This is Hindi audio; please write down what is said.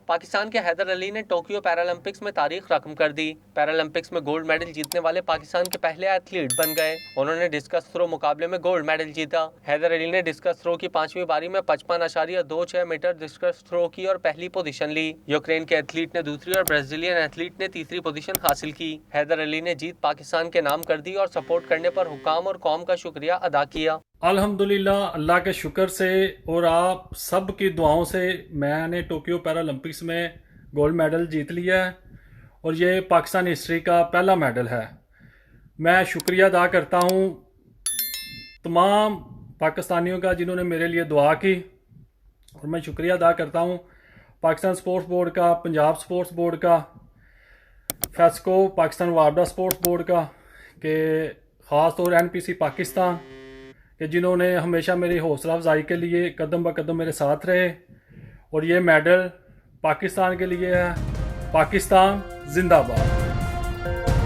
पाकिस्तान के हैदर अली ने टोक्यो पैरालंपिक्स में तारीख रकम कर दी। पैरालंपिक्स में गोल्ड मेडल जीतने वाले पाकिस्तान के पहले एथलीट बन गए। उन्होंने डिस्कस थ्रो मुकाबले में गोल्ड मेडल जीता। हैदर अली ने डिस्कस थ्रो की 5वीं बारी में 55.26 मीटर डिस्कस थ्रो की और पहली पोजीशन ली। यूक्रेन के एथलीट ने दूसरी और ब्राजीलियन एथलीट ने तीसरी पोजीशन हासिल की। हैदर अली ने जीत पाकिस्तान के नाम कर दी और सपोर्ट करने पर हुकाम और कौम का शुक्रिया अदा किया। अल्हम्दुलिल्लाह, अल्लाह के शुक्र से और आप सब की दुआओं से मैंने टोक्यो पैरालंपिक्स में गोल्ड मेडल जीत लिया है और ये पाकिस्तान हिस्ट्री का पहला मेडल है। मैं शुक्रिया अदा करता हूँ तमाम पाकिस्तानियों का जिन्होंने मेरे लिए दुआ की, और मैं शुक्रिया अदा करता हूँ पाकिस्तान स्पोर्ट्स बोर्ड का, पंजाब स्पोर्ट्स बोर्ड का, फेस्को पाकिस्तान वापडा स्पोर्ट्स बोर्ड का, के ख़ास तौर NPC पाकिस्तान कि जिन्होंने हमेशा मेरी हौसला अफजाई के लिए कदम ब कदम मेरे साथ रहे। और ये मेडल पाकिस्तान के लिए है। पाकिस्तान जिंदाबाद।